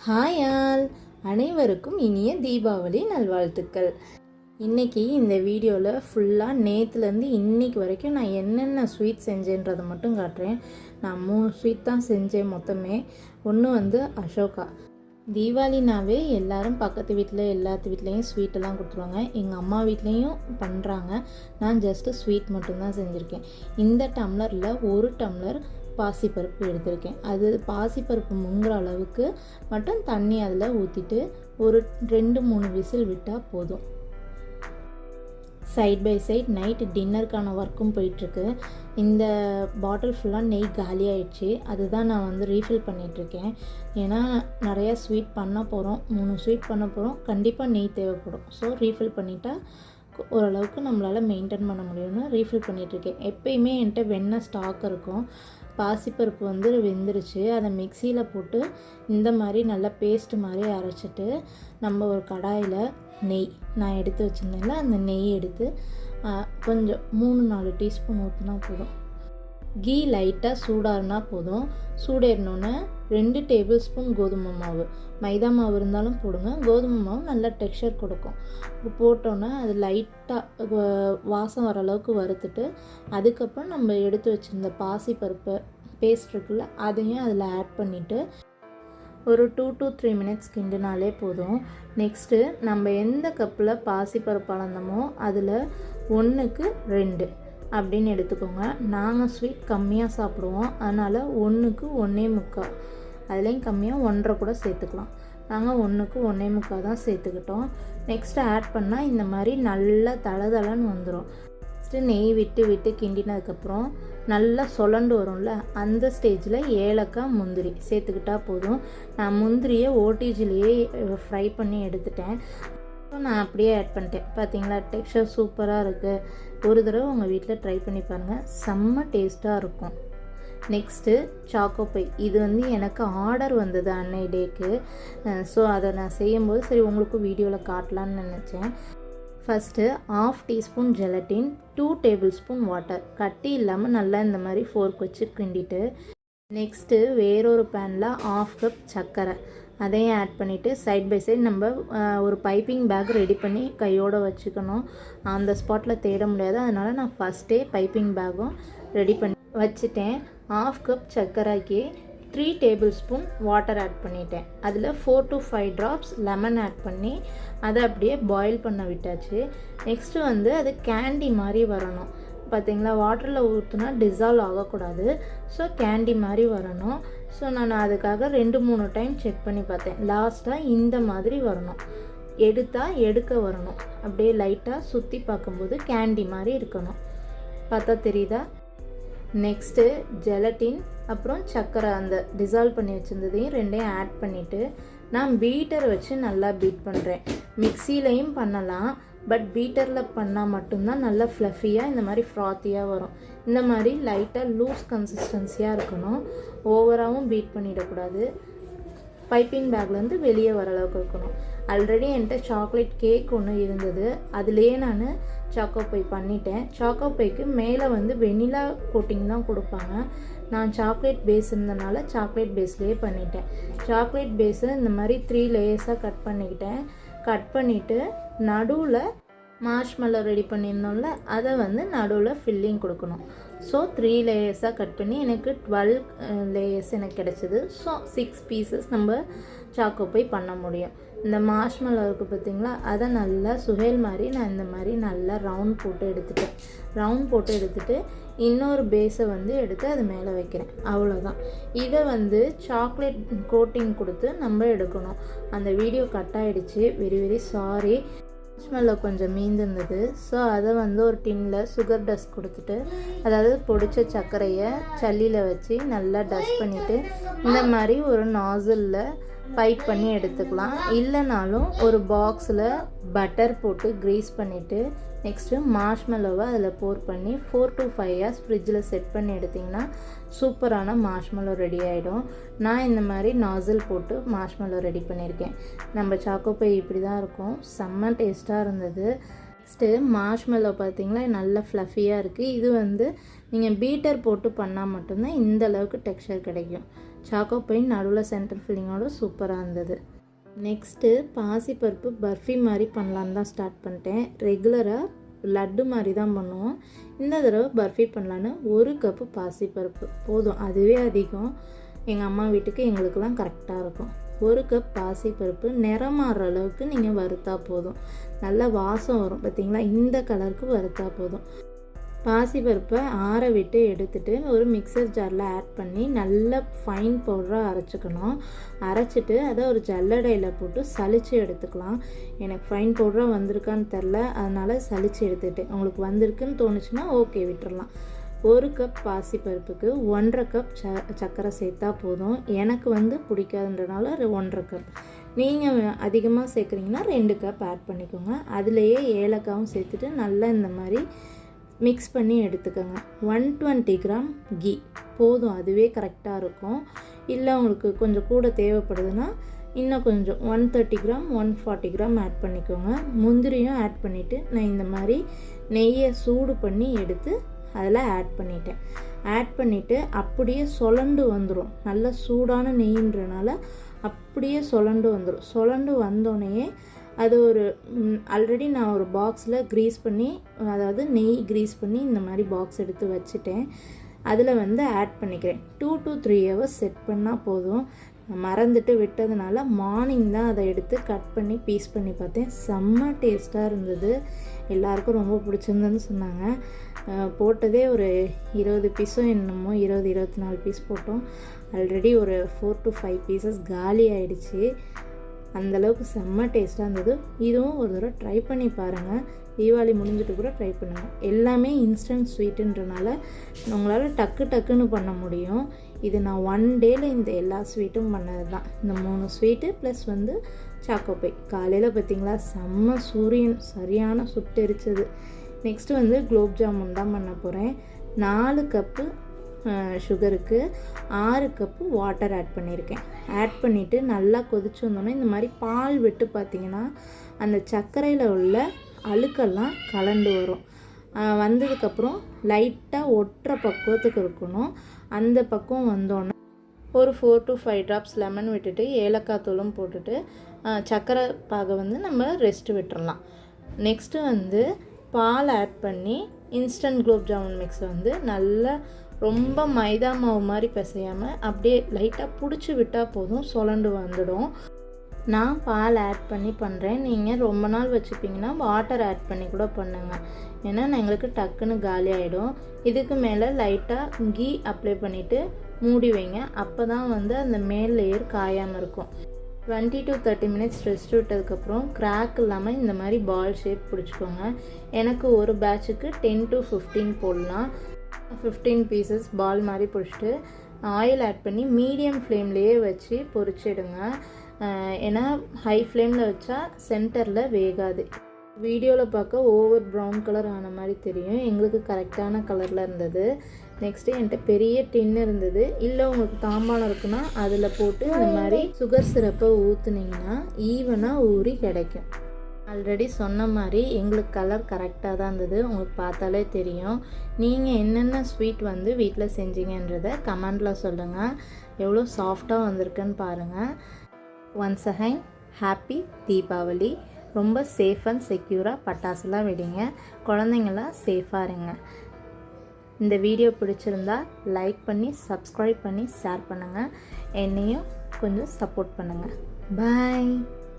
Hi all, அனைவருக்கும் இனிய தீபாவளி நல்வாழ்த்துக்கள். இன்றைக்கி இந்த வீடியோவில் ஃபுல்லாக நேற்றுலேருந்து இன்றைக்கி வரைக்கும் நான் என்னென்ன ஸ்வீட் செஞ்சேன்றதை மட்டும் காட்டுறேன். நான் 3 ஸ்வீட் தான் செஞ்சேன் மொத்தமே. ஒன்று வந்து அசோகா. தீபாவளினாவே எல்லோரும் பக்கத்து வீட்டில் எல்லாத்து வீட்லேயும் ஸ்வீட்டெல்லாம் கொடுத்துருவாங்க. எங்கள் அம்மா வீட்லேயும் பண்ணுறாங்க. நான் ஜஸ்ட்டு ஸ்வீட் மட்டும்தான் செஞ்சுருக்கேன். இந்த டம்ளரில் 1 டம்ளர் பாசிப்பருப்பு எடுத்திருக்கேன். அது பாசிப்பருப்பு முங்குற அளவுக்கு மட்டும் தண்ணி அதில் ஊற்றிட்டு ஒரு 2-3 விசில் விட்டால் போதும். சைட் பை சைட் நைட்டு டின்னருக்கான ஒர்க்கும் போயிட்டுருக்கு. இந்த பாட்டில் ஃபுல்லாக நெய் காலி ஆயிடுச்சு. அதுதான் நான் வந்து ரீஃபில் பண்ணிகிட்ருக்கேன். ஏன்னா நிறையா ஸ்வீட் பண்ண போகிறோம், 3 ஸ்வீட் பண்ண போகிறோம். கண்டிப்பாக நெய் தேவைப்படும். ஸோ ரீஃபில் பண்ணிட்டா ஓரளவுக்கு நம்மளால் மெயின்டைன் பண்ண முடியும்னு ரீஃபில் பண்ணிகிட்ருக்கேன். எப்பயுமே என்கிட்ட வெண்ணெய் ஸ்டாக் இருக்கும். பாசிப்பருப்பு வந்து வெந்துருச்சு. அதை மிக்சியில் போட்டு இந்த மாதிரி நல்லா பேஸ்ட்டு மாதிரி அரைச்சிட்டு நம்ம ஒரு கடாயில் நெய் நான் எடுத்து வச்சுருந்தேன்ல, அந்த நெய் எடுத்து கொஞ்சம் 3-4 டீஸ்பூன் ஊற்றினா போதும். கீ லைட்டாக சூடாகினா போதும். சூடேறினோன்னே 2 டேபிள் ஸ்பூன் கோதுமை மாவு, மைதா மாவு இருந்தாலும் போடுங்க. கோதுமை மாவு நல்ல டெக்ஸ்சர் கொடுக்கும். போட்டோன்னே அது லைட்டாக வாசம் வர அளவுக்கு வறுத்துட்டு அதுக்கப்புறம் நம்ம எடுத்து வச்சுருந்த பாசிப்பருப்பு பேஸ்ட் இருக்குல்ல, அதையும் அதில் ஆட் பண்ணிவிட்டு ஒரு 2 to 3 மினிட்ஸ் கிண்டினாலே போதும். நெக்ஸ்ட்டு நம்ம எந்த கப்பில் பாசிப்பருப்பு அளந்தோமோ அதில் 1க்கு 2 அப்படின்னு எடுத்துக்கோங்க. நாங்கள் ஸ்வீட் கம்மியாக சாப்பிடுவோம், அதனால் 1க்கு 1.25, அதுலேயும் கம்மியாக 1.5 கூட சேர்த்துக்கலாம். நாங்கள் 1க்கு 1.25 தான் சேர்த்துக்கிட்டோம். நெக்ஸ்ட்டு ஆட் பண்ணால் இந்த மாதிரி நல்லா தளதளன்னு வந்துடும். நெக்ஸ்ட்டு நெய் விட்டு கிண்டினதுக்கப்புறம் நல்லா சொலண்டு வரும்ல, அந்த ஸ்டேஜில் ஏலக்காய் முந்திரி சேர்த்துக்கிட்டா போதும். நான் முந்திரியை ஓடிஜிலேயே ஃப்ரை பண்ணி எடுத்துட்டேன். நான் அப்படியே ஆட் பண்ணிட்டேன். பார்த்தீங்களா, டெக்ஸ்சர் சூப்பராக இருக்குது. ஒரு தடவை உங்கள் வீட்டில் ட்ரை பண்ணி பாருங்கள், செம்ம டேஸ்ட்டாக இருக்கும். Next choco pie. இது வந்து எனக்கு ஆர்டர் வந்தது அன்னை டேக்கு. ஸோ அதை நான் செய்யும்போது சரி உங்களுக்கும் வீடியோவில் காட்டலான்னு நினச்சேன். First 1/2 teaspoon gelatin, 2 table spoon water, கட்டி இல்லாமல் நல்லா இந்த மாதிரி ஃபோர்க் வச்சு கிண்டிட்டு நெக்ஸ்ட்டு வேறொரு பேனில் 1/2 கப் சர்க்கரை அதையும் ஆட் பண்ணிவிட்டு சைட் பை சைட் நம்ம ஒரு பைப்பிங் பேக் ரெடி பண்ணி கையோடு வச்சுக்கணும். அந்த ஸ்பாட்டில் தேட முடியாது, அதனால் நான் ஃபஸ்ட்டே பைப்பிங் பேக்கும் ரெடி பண்ணி வச்சுட்டேன். 1/2 கப் சர்க்கரைக்கு 3 டேபிள் ஸ்பூன் வாட்டர் ஆட் பண்ணிட்டேன். அதில் 4 to 5 ட்ராப்ஸ் லெமன் ஆட் பண்ணி அதை அப்படியே பாயில் பண்ண விட்டாச்சு. நெக்ஸ்ட்டு வந்து அது கேண்டி மாதிரி வரணும். பார்த்திங்களா, வாட்டரில் ஊற்றுனா டிசால்வ் ஆகக்கூடாது. ஸோ கேண்டி மாதிரி வரணும். ஸோ நான் அதுக்காக 2-3 டைம் செக் பண்ணி பார்த்தேன். லாஸ்ட்டாக இந்த மாதிரி வரணும். எடுக்க வரணும். அப்படியே லைட்டாக சுற்றி பார்க்கும்போது கேண்டி மாதிரி இருக்கணும். பார்த்தா தெரியுதா? நெக்ஸ்ட்டு ஜெலட்டின் அப்புறம் சர்க்கரை அந்த டிசால்வ் பண்ணி வச்சுருந்ததையும் 2யும் ஆட் பண்ணிவிட்டு நான் பீட்டர் வச்சு நல்லா பீட் பண்ணுறேன். மிக்சிலையும் பண்ணலாம், பட் பீட்டரில் பண்ணால் மட்டும்தான் நல்லா ஃப்ளஃபியாக இந்த மாதிரி ஃப்ராத்தியாக வரும். இந்த மாதிரி லைட்டாக லூஸ் கன்சிஸ்டன்சியாக இருக்கணும். ஓவராகவும் பீட் பண்ணிடக்கூடாது. பைப்பிங் பேக்லேருந்து வெளியே வர அளவுக்கு இருக்கணும். ஆல்ரெடி என்கிட்ட சாக்லேட் கேக் ஒன்று இருந்தது, அதுலேயே நான் சாக்கோ பை பண்ணிட்டேன். சாக்கோ பைக்கு மேலே வந்து வெனிலா கோட்டிங் தான் கொடுப்பாங்க. நான் சாக்லேட் பேஸ் இருந்தனால சாக்லேட் பேஸ்லேயே பண்ணிட்டேன். சாக்லேட் பேஸை இந்த மாதிரி 3 லேயர்ஸாக கட் பண்ணிவிட்டு நடுவில் மார்ஷ்மெல்லோ ரெடி பண்ணியிருந்தோம்ல, அதை வந்து நடுவில் ஃபில்லிங் கொடுக்கணும். ஸோ 3 லேயர்ஸாக கட் பண்ணி எனக்கு 12 லேயர்ஸ் எனக்கு கிடச்சிது. ஸோ 6 பீசஸ் நம்ம சாக்கோ பை பண்ண முடியும். இந்த மார்ஷ்மெல்லோ இருக்குது பார்த்திங்களா, அதை நல்லா சுஹேல் மாதிரி நான் இந்த மாதிரி நல்லா ரவுண்ட் போட்டு எடுத்துகிட்டு இன்னொரு பேஸை வந்து எடுத்து அது மேலே வைக்கிறேன். அவ்வளோதான். இதை வந்து சாக்லேட் கோட்டிங் கொடுத்து நம்ம எடுக்கணும். அந்த வீடியோ கட் ஆகிடுச்சு, வெரி சாரி. மார்ஷ்மெல்லோ கொஞ்சம் மீந்திருந்தது. ஸோ அதை வந்து ஒரு டின்னில் சுகர் டஸ்ட் கொடுத்துட்டு, அதாவது பொடிச்ச சர்க்கரையை சல்லியில் வச்சு நல்லா டஸ்ட் பண்ணிவிட்டு இந்த மாதிரி ஒரு நாசிலில் பைப் பண்ணி எடுத்துக்கலாம். இல்லைனாலும் ஒரு பாக்ஸில் பட்டர் போட்டு க்ரீஸ் பண்ணிவிட்டு நெக்ஸ்ட்டு மார்ஷ்மெல்லோவை அதில் போர் பண்ணி 4 to 5 hours ஃப்ரிட்ஜில் செட் பண்ணி எடுத்திங்கன்னா சூப்பரான மார்ஷ்மெல்லோ ரெடி ஆகிடும். நான் இந்த மாதிரி நாசில் போட்டு மார்ஷ்மெல்லோ ரெடி பண்ணியிருக்கேன். நம்ம சாக்கோ பை இப்படி தான் இருக்கும். செம்ம டேஸ்ட்டாக இருந்தது. நெக்ஸ்ட்டு மார்ஷ்மெல்லோ பார்த்திங்களா நல்லா ஃப்ளஃபியாக இருக்குது. இது வந்து நீங்கள் பீட்டர் போட்டு பண்ணால் மட்டும்தான் இந்த அளவுக்கு டெக்ஸ்சர் கிடைக்கும். சாக்கோ பை நடுவில் சென்டர் ஃபில்லிங்கோட சூப்பராக இருந்தது. நெக்ஸ்ட்டு பாசிப்பருப்பு பர்ஃபி மாதிரி பண்ணலான்னு தான் ஸ்டார்ட் பண்ணிட்டேன். ரெகுலராக லட்டு மாதிரி தான் பண்ணுவோம். இந்த தடவை பர்ஃபி பண்ணலான்னு 1 கப்பு பாசிப்பருப்பு போதும், அதுவே அதிகம். எங்கள் அம்மா வீட்டுக்கு எங்களுக்கெல்லாம் கரெக்டாக இருக்கும். 1 கப் பாசிப்பருப்பு நிறம் மாறுற அளவுக்கு நீங்கள் வறுத்தா போதும். நல்லா வாசம் வரும் பார்த்தீங்களா, இந்த கலருக்கு வறுத்தா போதும். பாசிப்பருப்பை ஆற விட்டு எடுத்துகிட்டு ஒரு மிக்சர் ஜாரில் ஆட் பண்ணி நல்லா ஃபைன் பவுடராக அரைச்சிக்கணும். அரைச்சிட்டு அதை ஒரு ஜல்லடையில் போட்டு சலித்து எடுத்துக்கலாம். எனக்கு ஃபைன் பவுடராக வந்திருக்கான்னு தெரில, அதனால் சலித்து எடுத்துக்கிட்டேன். உங்களுக்கு வந்திருக்குன்னு தோணுச்சுன்னா ஓகே விட்டுடலாம். 1 கப் பாசிப்பருப்புக்கு 1.5 கப் சர்க்கரை சேர்த்தா போதும். எனக்கு பிடிக்காதுன்றனால 1.5 கப். நீங்கள் அதிகமாக சேர்க்குறீங்கன்னா 2 கப் ஆட் பண்ணிக்கோங்க. அதுலேயே ஏலக்காவும் சேர்த்துட்டு நல்லா இந்த மாதிரி மிக்ஸ் பண்ணி எடுத்துக்கோங்க. 120 கிராம் கீ போதும், அதுவே கரெக்டாக இருக்கும். இல்லை உங்களுக்கு கொஞ்சம் கூட தேவைப்படுதுன்னா இன்னும் கொஞ்சம் 130 கிராம் 140 கிராம் ஆட் பண்ணிக்கோங்க. முந்திரியும் ஆட் பண்ணிவிட்டு நான் இந்த மாதிரி நெய்யை சூடு பண்ணி எடுத்து அதில் ஆட் பண்ணிட்டேன். ஆட் பண்ணிவிட்டு அப்படியே சொலண்டு வந்துடும். நல்ல சூடான நெய்ன்றனால அப்படியே சொலண்டு வந்துடும். சொலண்டு வந்தோடனே அது ஆல்ரெடி நான் ஒரு பாக்ஸில் க்ரீஸ் பண்ணி, அதாவது நெய் க்ரீஸ் பண்ணி இந்த மாதிரி பாக்ஸ் எடுத்து வச்சுட்டேன். அதில் ஆட் பண்ணிக்கிறேன். 2 to 3 ஹவர்ஸ் செட் பண்ணால் போதும். மறந்துட்டு விட்டதுனால மார்னிங் தான் அதை எடுத்து கட் பண்ணி பீஸ் பண்ணி பார்த்தேன். செம்ம டேஸ்ட்டாக இருந்தது. எல்லாருக்கும் ரொம்ப பிடிச்சிருந்ததுன்னு சொன்னாங்க. போட்டதே ஒரு 20 பீஸும் என்னமோ 20-24 பீஸ் போட்டோம். ஆல்ரெடி ஒரு 4 to 5 பீசஸ் காலி ஆகிடுச்சு. அந்தளவுக்கு செம்ம டேஸ்ட்டாக இருந்தது. இதுவும் ஒரு தடவை ட்ரை பண்ணி பாருங்கள். தீபாவளி முடிஞ்சிட்டு கூட ட்ரை பண்ணுங்கள். எல்லாமே இன்ஸ்டன்ட் ஸ்வீட்டுன்றனால உங்களால் டக்குன்னு பண்ண முடியும். இது நான் 1 டேயில் இந்த எல்லா ஸ்வீட்டும் பண்ணது தான். இந்த 3 ஸ்வீட்டு ப்ளஸ் சாக்கோப்பை. காலையில் பார்த்திங்களா செம்ம சூரியன் சரியான சுட்டெரிச்சது. நெக்ஸ்ட்டு குலோப் ஜாமுன் தான் பண்ண போகிறேன். 4 கப்பு சுகருக்கு 6 கப்பு வாட்டர் ஆட் பண்ணியிருக்கேன். ஆட் பண்ணிவிட்டு நல்லா கொதிச்சு வந்தோன்னே இந்த மாதிரி பால் விட்டு பார்த்திங்கன்னா அந்த சர்க்கரையில் உள்ள அழுக்கெல்லாம் கலண்டு வரும். வந்ததுக்கப்புறம் லைட்டாக ஒட்டுற பக்குவத்துக்கு இருக்கணும். அந்த பக்குவம் வந்தோன்னே ஒரு 4 to 5 ட்ராப்ஸ் லெமன் விட்டுட்டு ஏலக்காய் தூளும் போட்டுட்டு சர்க்கரை பாகை நம்ம ரெஸ்ட்டு விட்டுறலாம். நெக்ஸ்ட்டு பால் ஆட் பண்ணி இன்ஸ்டன்ட் குலோப் ஜாமுன் மிக்ஸை நல்லா ரொம்ப மைதா மாவு மாதிரி பிசையாமல் அப்படியே லைட்டாக பிடிச்சி விட்டால் போதும், சொலண்டு வந்துடும். நான் பால் ஆட் பண்ணி பண்ணுறேன். நீங்கள் ரொம்ப நாள் வச்சுப்பிங்கன்னா வாட்டர் ஆட் பண்ணி கூட பண்ணுங்கள். ஏன்னா எங்களுக்கு டக்குன்னு காலி ஆகிடும். இதுக்கு மேலே லைட்டாக கீ அப்ளை பண்ணிவிட்டு மூடி வைங்க. அப்போ தான் அந்த மேல் லேயர் காயாமல் இருக்கும். 20 to 30 மினிட்ஸ் ரெஸ்ட் விட்டதுக்கப்புறம் கிராக் இல்லாமல் இந்த மாதிரி பால் ஷேப் பிடிச்சிக்கோங்க. எனக்கு ஒரு பேட்சுக்கு 10 to 15 போடலாம். 15 பீசஸ் பால் மாதிரி பிடிச்சிட்டு ஆயில் ஆட் பண்ணி மீடியம் ஃப்ளேம்லேயே வச்சு பொரிச்சிடுங்க. ஏன்னா ஹை ஃப்ளேமில் வச்சா சென்டரில் வேகாது. வீடியோவில் பார்க்க ஓவர் ப்ரௌன் கலர் ஆன மாதிரி தெரியும். எங்களுக்கு கரெக்டான கலரில் இருந்தது. நெக்ஸ்ட்டு என்கிட்ட பெரிய டின் இருந்தது. இல்லை உங்களுக்கு தாம்பாளம் இருக்குன்னா அதில் போட்டு இந்த மாதிரி சுகர் சிரப்பை ஊற்றுனீங்கன்னா ஈவனாக ஊறி கிடைக்கும். ஆல்ரெடி சொன்ன மாதிரி எங்களுக்கு கலர் கரெக்டாக தான் இருந்தது. உங்களுக்கு பார்த்தாலே தெரியும். நீங்கள் என்னென்ன ஸ்வீட் வீட்டில் செஞ்சீங்கன்றதை கமெண்டில் சொல்லுங்கள். எவ்வளோ சாஃப்டாக வந்திருக்குன்னு பாருங்கள். Once again happy Deepavali. ரொம்ப சேஃப் அண்ட் செக்யூராக பட்டாசுலாம் வெடிங்க. குழந்தைங்களாம் சேஃபாக இருங்க. இந்த வீடியோ பிடிச்சிருந்தா லைக் பண்ணி சப்ஸ்கிரைப் பண்ணி ஷேர் பண்ணுங்கள். என்னையும் கொஞ்சம் சப்போர்ட் பண்ணுங்கள். பாய்.